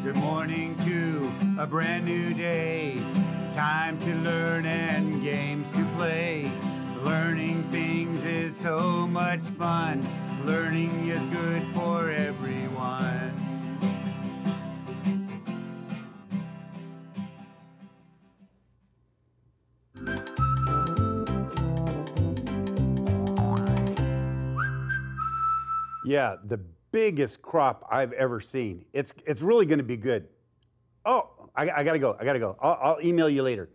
Good morning to a brand new day. Time to learn and games to play. Learning things is so much fun. Learning is good for everyone. Yeah, the biggest crop I've ever seen. It's really going to be good. Oh, I gotta go. I'll email you later.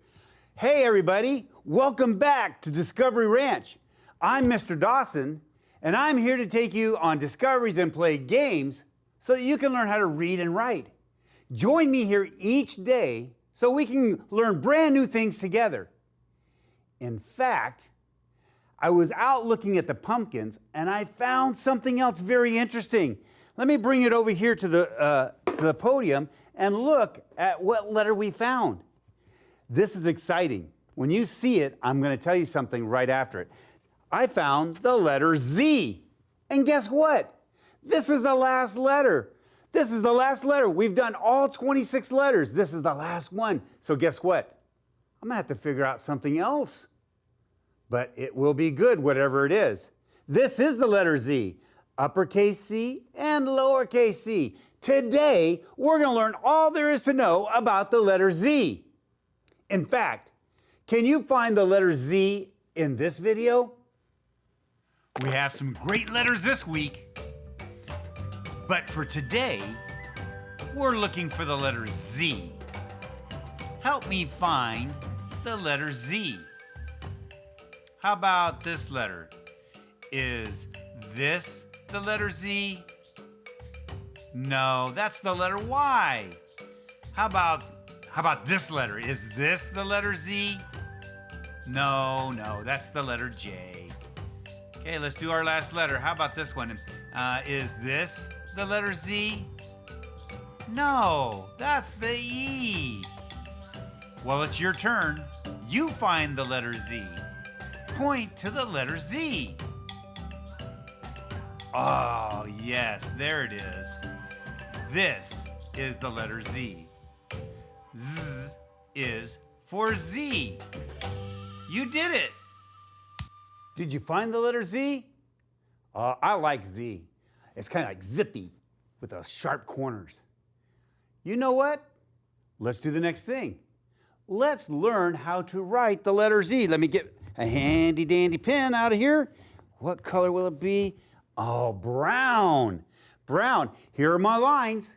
Hey everybody, welcome back to Discovery Ranch. I'm Mr. Dawson, and I'm here to take you on discoveries and play games so that you can learn how to read and write. Join me here each day so we can learn brand new things together. In fact, I was out looking at the pumpkins and I found something else very interesting. Let me bring it over here to the podium and look at what letter we found. This is exciting. When you see it, I'm going to tell you something right after it. I found the letter Z. And guess what? This is the last letter. This is the last letter. We've done all 26 letters. This is the last one. So guess what? I'm going to have to figure out something else. But it will be good, whatever it is. This is the letter Z, uppercase C and lowercase c. Today, we're going to learn all there is to know about the letter Z. In fact, can you find the letter Z in this video? We have some great letters this week. But for today, we're looking for the letter Z. Help me find the letter Z. How about this letter? Is this the letter Z? No, that's the letter Y. How about this letter? Is this the letter Z? No, that's the letter J. Okay, let's do our last letter. How about this one? Is this the letter Z? No, that's the E. Well, it's your turn. You find the letter Z. Point to the letter Z. Oh, yes, there it is. This is the letter Z. Z is for Z. You did it. Did you find the letter Z? I like Z. It's kind of like zippy with those sharp corners. You know what? Let's do the next thing. Let's learn how to write the letter Z. Let me get a handy dandy pen out of here. What color will it be? Oh, brown. Brown. Here are my lines.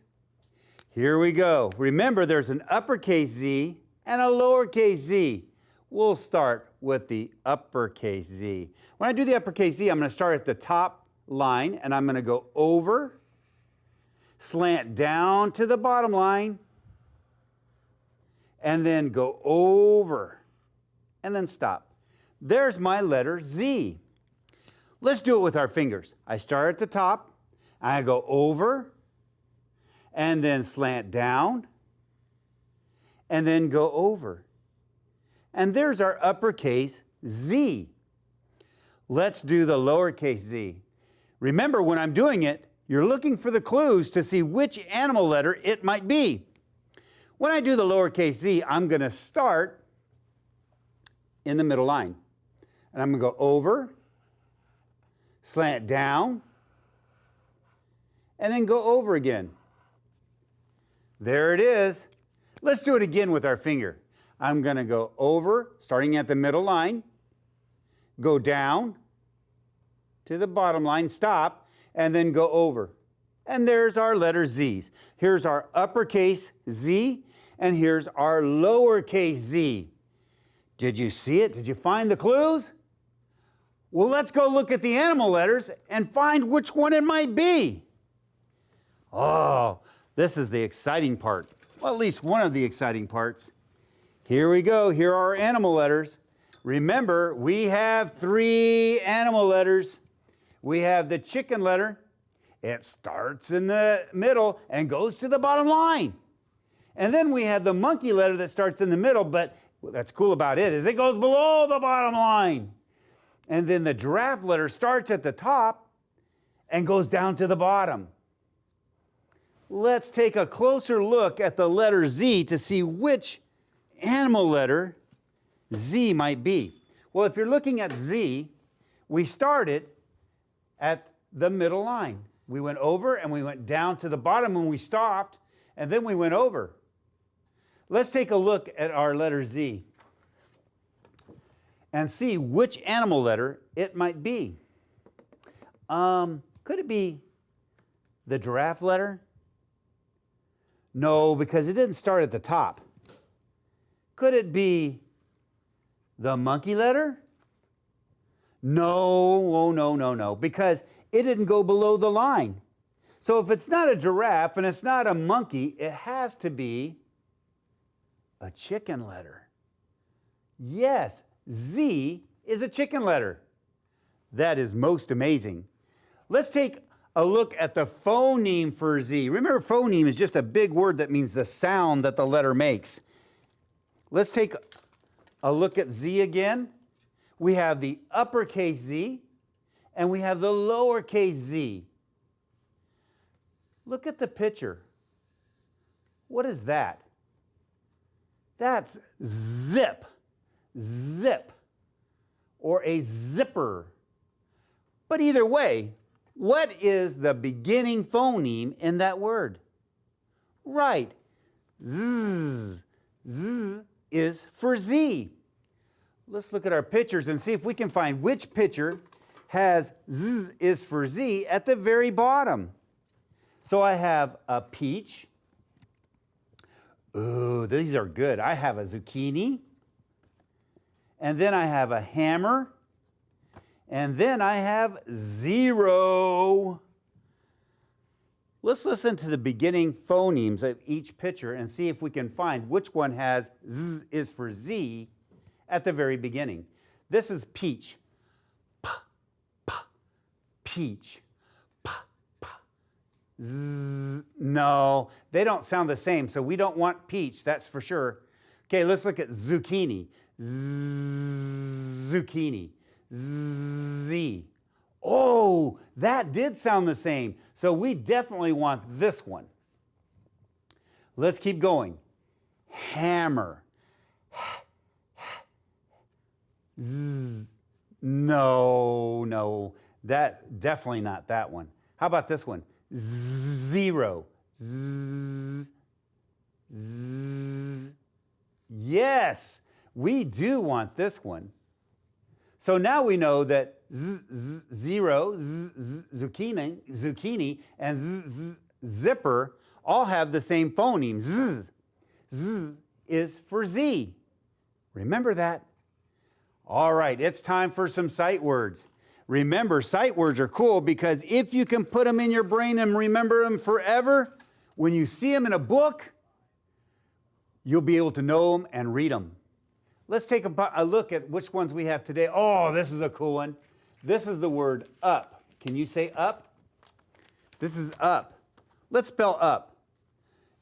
Here we go. Remember, there's an uppercase Z and a lowercase z. We'll start with the uppercase Z. When I do the uppercase Z, I'm going to start at the top line, and I'm going to go over, slant down to the bottom line, and then go over, and then stop. There's my letter Z. Let's do it with our fingers. I start at the top, I go over, and then slant down, and then go over. And there's our uppercase Z. Let's do the lowercase z. Remember, when I'm doing it, you're looking for the clues to see which animal letter it might be. When I do the lowercase z, I'm going to start in the middle line. And I'm going to go over, slant down, and then go over again. There it is. Let's do it again with our finger. I'm going to go over, starting at the middle line, go down to the bottom line, stop, and then go over. And there's our letter Z's. Here's our uppercase Z, and here's our lowercase z. Did you see it? Did you find the clues? Well, let's go look at the animal letters and find which one it might be. Oh, this is the exciting part. Well, at least one of the exciting parts. Here we go. Here are our animal letters. Remember, we have 3 animal letters. We have the chicken letter. It starts in the middle and goes to the bottom line. And then we have the monkey letter that starts in the middle, but what's cool about it is it goes below the bottom line. And then the giraffe letter starts at the top and goes down to the bottom. let's take a closer look at the letter Z to see which animal letter Z might be. Well, if you're looking at Z, we started at the middle line. We went over and we went down to the bottom when we stopped, and then we went over. Let's take a look at our letter Z and see which animal letter it might be. Could it be the giraffe letter? No, because it didn't start at the top. Could it be the monkey letter? No, no, because it didn't go below the line. So if it's not a giraffe and it's not a monkey, it has to be a chicken letter. Yes, Z is a chicken letter. That is most amazing. Let's take a look at the phoneme for Z. Remember, phoneme is just a big word that means the sound that the letter makes. Let's take a look at Z again. We have the uppercase Z and we have the lowercase z. Look at the picture. What is that? That's zip, zip, or a zipper. But either way, what is the beginning phoneme in that word? Right, z. Z is for Z. Let's look at our pictures and see if we can find which picture has Z is for Z at the very bottom. So I have a peach. Ooh, these are good. I have a zucchini. And then I have a hammer. And then I have 0. Let's listen to the beginning phonemes of each picture and see if we can find which one has Z is for Z at the very beginning. This is peach. P, p, peach. P, p. Z. No, they don't sound the same, so we don't want peach, that's for sure. Okay, let's look at zucchini. Zucchini. Z. Oh, that did sound the same. So we definitely want this one. Let's keep going. Hammer. Z. No, no. That definitely not that one. How about this one? 0. Z. Z. Yes, we do want this one. So now we know that 0, zucchini, and zipper all have the same phoneme. Z. Z is for Z. Remember that? All right, it's time for some sight words. Remember, sight words are cool because if you can put them in your brain and remember them forever, when you see them in a book, you'll be able to know them and read them. Let's take a look at which ones we have today. Oh, this is a cool one. This is the word up. Can you say up? This is up. Let's spell up.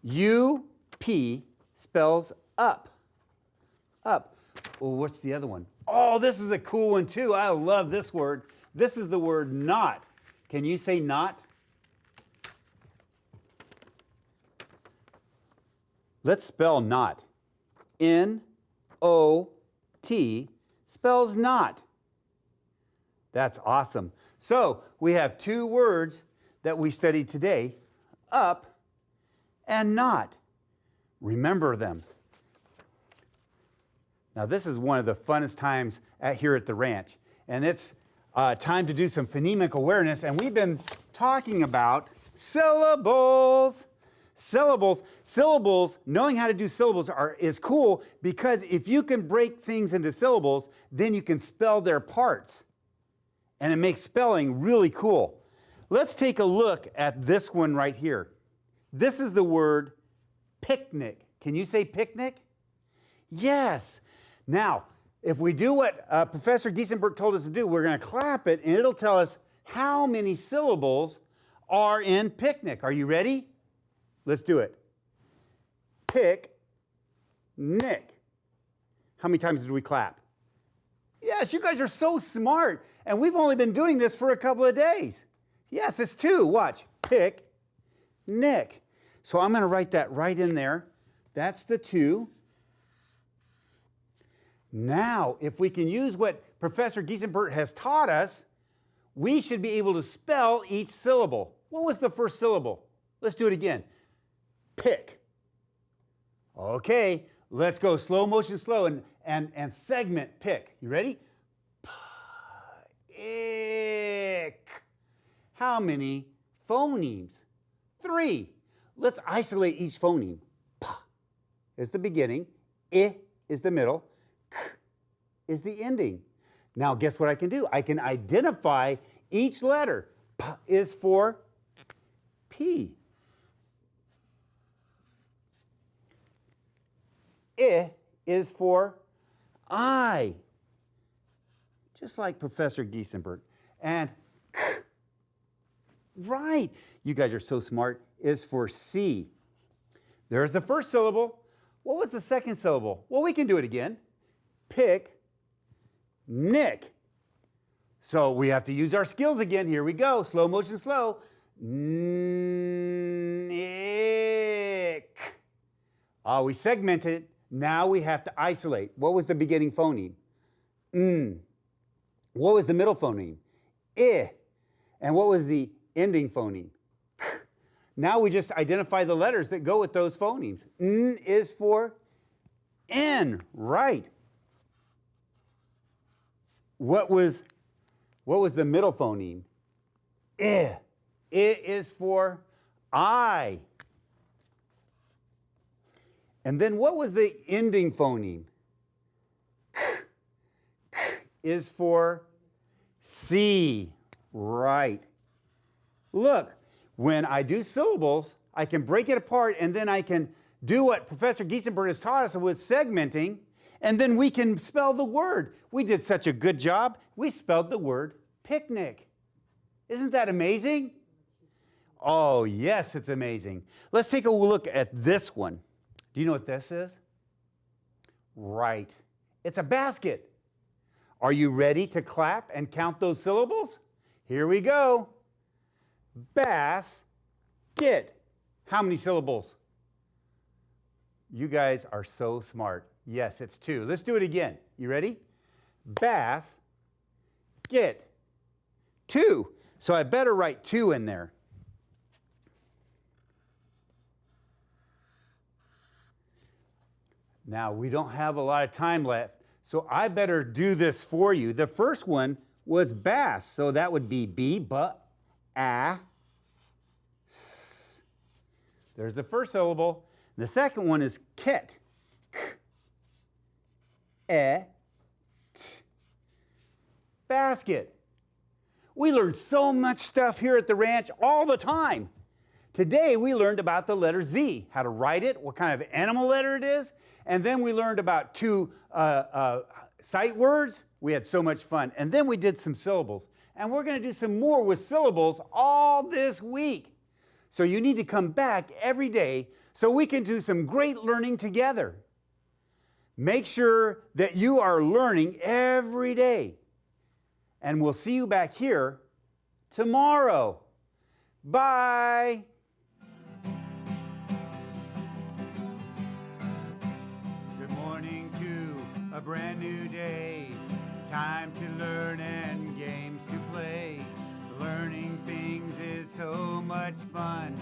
U-P spells up. Up. Well, what's the other one? Oh, this is a cool one too. I love this word. This is the word not. Can you say not? Let's spell not. N-O-T spells not. That's awesome. So we have two words that we studied today, up and not. Remember them. Now this is one of the funnest times here at the ranch, and it's time to do some phonemic awareness, and we've been talking about syllables. Syllables, knowing how to do syllables is cool because if you can break things into syllables, then you can spell their parts. And it makes spelling really cool. Let's take a look at this one right here. This is the word picnic. Can you say picnic? Yes. Now, if we do what Professor Giesenberg told us to do, we're going to clap it and it'll tell us how many syllables are in picnic. Are you ready? Let's do it. Pick-nick. How many times did we clap? Yes, you guys are so smart. And we've only been doing this for a couple of days. Yes, it's 2. Watch. Pick-nick. So I'm going to write that right in there. That's the 2. Now, if we can use what Professor Giesenbert has taught us, we should be able to spell each syllable. What was the first syllable? Let's do it again. Pick. Okay, let's go slow motion, slow, and segment pick. You ready? Pick. How many phonemes? 3. Let's isolate each phoneme. P is the beginning. I is the middle. K is the ending. Now, guess what I can do? I can identify each letter. P is for P. I is for I. Just like Professor Giesenbert. And K, right, you guys are so smart, is for C. There's the first syllable. What was the second syllable? Well, we can do it again. Pick, Nick. So we have to use our skills again. Here we go. Slow motion, slow. Nick. Oh, we segmented it. Now we have to isolate. What was the beginning phoneme? What was the middle phoneme? I. And what was the ending phoneme? K. Now we just identify the letters that go with those phonemes. N is for N, right. What was the middle phoneme? I. I is for I. And then what was the ending phoneme? K. K is for C, right. Look, when I do syllables, I can break it apart and then I can do what Professor Giesenbert has taught us with segmenting, and then we can spell the word. We did such a good job. We spelled the word picnic. Isn't that amazing? Oh, yes, it's amazing. Let's take a look at this one. Do you know what this is? Right. It's a basket. Are you ready to clap and count those syllables? Here we go. Basket. How many syllables? You guys are so smart. Yes, it's 2. Let's do it again. You ready? Basket. 2. So I better write 2 in there. Now, we don't have a lot of time left, so I better do this for you. The first one was bass, so that would be B, but, a, s. There's the first syllable. The second one is kit. K, e, t. Basket. We learned so much stuff here at the ranch all the time. Today, we learned about the letter Z, how to write it, what kind of animal letter it is, and then we learned about 2 sight words. We had so much fun. And then we did some syllables. And we're going to do some more with syllables all this week. So you need to come back every day so we can do some great learning together. Make sure that you are learning every day. And we'll see you back here tomorrow. Bye. A brand new day, time to learn and games to play. Learning things is so much fun.